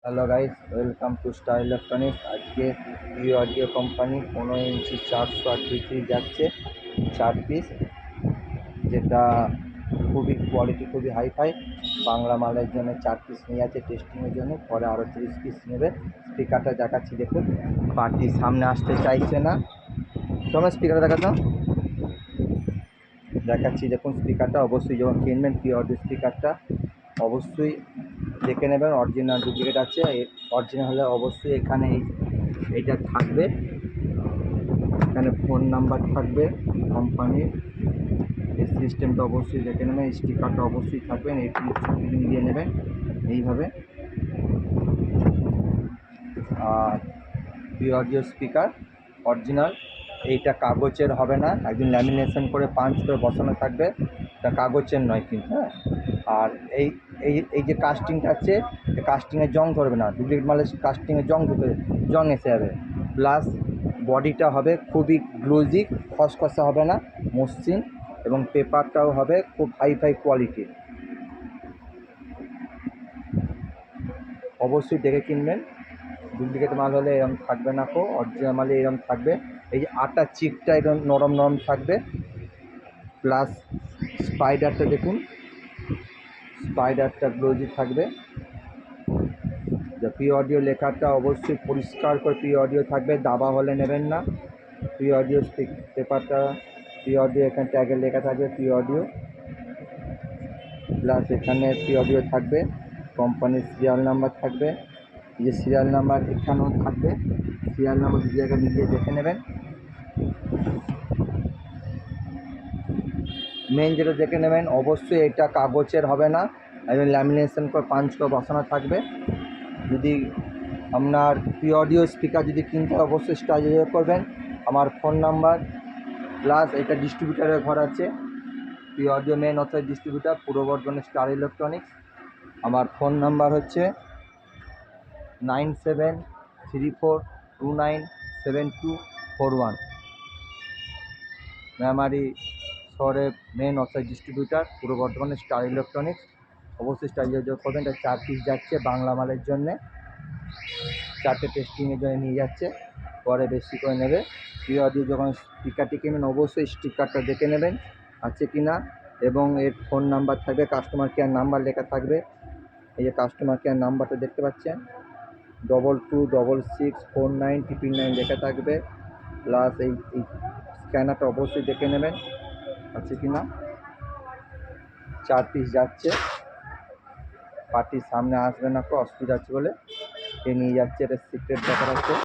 Hello guys, welcome to star electronics. আজকে audio company 15 ইঞ্চি 438 যাচ্ছে 4 piece, যেটা খুবই কোয়ালিটি খুবই হাইফাই। বাংলা মালের জন্য 4 পিস নিয়ে যাচ্ছে টেস্টিংয়ের জন্য, পরে আরও 30 পিস নেবে। স্পিকারটা দেখাচ্ছি দেখুন, পার্টি সামনে আসতে চাইছে না। তোমার স্পিকারটা দেখাচ্ছি দেখুন। স্পিকারটা অবশ্যই যখন কিনবেন অডিও স্পিকারটা অবশ্যই দেখে নেবেন অরিজিনাল ডুপ্লিকেট আছে। অরিজিনাল হলে অবশ্যই এখানে এইটা থাকবে, এখানে ফোন নাম্বার থাকবে কোম্পানির। এই সিস্টেমটা অবশ্যই দেখে নেবেন, স্টিকারটা অবশ্যই থাকবেন, এই ফিলিং দিয়ে নেবেন এইভাবে। আর অডিও স্পিকার অরিজিনাল, এইটা কাগজের হবে না, একদিন ল্যামিনেশন করে পাঞ্চ করে বসানো থাকবে, এটা কাগজের নয় কিন্তু। হ্যাঁ, আর এই এই এই যে কাস্টিংটা আছে, কাস্টিংয়ে জং ধরবে না, ডুপ্লিকেট মালের কাস্টিংয়ে জং এসে যাবে। প্লাস বডিটা হবে খুবই গ্লোজি, খসখসে হবে না, মসৃণ, এবং পেপারটাও হবে খুব হাইফাই কোয়ালিটির। অবশ্যই দেখে কিনবেন, ডুপ্লিকেট মাল হলে এরকম থাকবে না, অরিজিনাল মালে এরকম থাকবে। এই যে আটার চিপটা এরকম নরম নরম থাকবে। প্লাস স্পাইডারটা দেখুন, স্পাইডারটা গ্লোজি থাকবে। অডিও লেখাটা অবশ্যই পরিষ্কার করে অডিও থাকবে, দাবা হলে নেবেন না। অডিও পেপারটা অডিও, এখানে ট্যাগে লেখা থাকবে অডিও। প্লাস এখানে অডিও থাকবে, কোম্পানির সিরিয়াল নাম্বার থাকবে। এই যে সিরিয়াল নাম্বার এখানেও থাকবে, সিরিয়াল নাম্বার দু জায়গায় মিলিয়ে দেখে নেবেন। মেন যেটা দেখে নেবেন, অবশ্যই এটা কাগজের হবে না, এবং ল্যামিনেশন করে পাঞ্চ করে বসানো থাকবে। যদি আপনার অডিও স্পিকার যদি কিনতে অবশ্যই স্টার যোগাযোগ করবেন। আমার ফোন নাম্বার, প্লাস এটা ডিস্ট্রিবিউটারের ঘর আছে, অডিও মেন অথরাইজ ডিস্ট্রিবিউটার পূর্ব বর্ধমানের স্টার ইলেকট্রনিক্স। আমার ফোন নাম্বার হচ্ছে 9734297241। মেমারি শহরের মেন অথরাইজ ডিস্ট্রিবিউটার পূর্ব বর্ধমানের স্টার ইলেকট্রনিক্স। অবশ্যই স্টার যোগাযোগ করবেন। এটা 4 পিস যাচ্ছে বাংলা মালের জন্যে, 4টে টেস্টিংয়ের জন্য নিয়ে যাচ্ছে, পরে বেশি করে নেবে। অডিও যখন স্পিকারটি কিনবেন অবশ্যই স্টিকারটা দেখে নেবেন আছে কি না, এবং এর ফোন নাম্বার থাকবে, কাস্টমার কেয়ার নাম্বার লেখা থাকবে। এই যে কাস্টমার কেয়ার নাম্বারটা দেখতে পাচ্ছেন, 22664999 লেখা থাকবে। প্লাস এই স্ক্যানারটা অবশ্যই দেখে নেবেন আছে কি না। 4 পিস যাচ্ছে, পার্টির সামনে আসবে না, অসুবিধা আছে বলে এ নিয়ে যাচ্ছে, এটা সিক্রেট ব্যাপার আছে।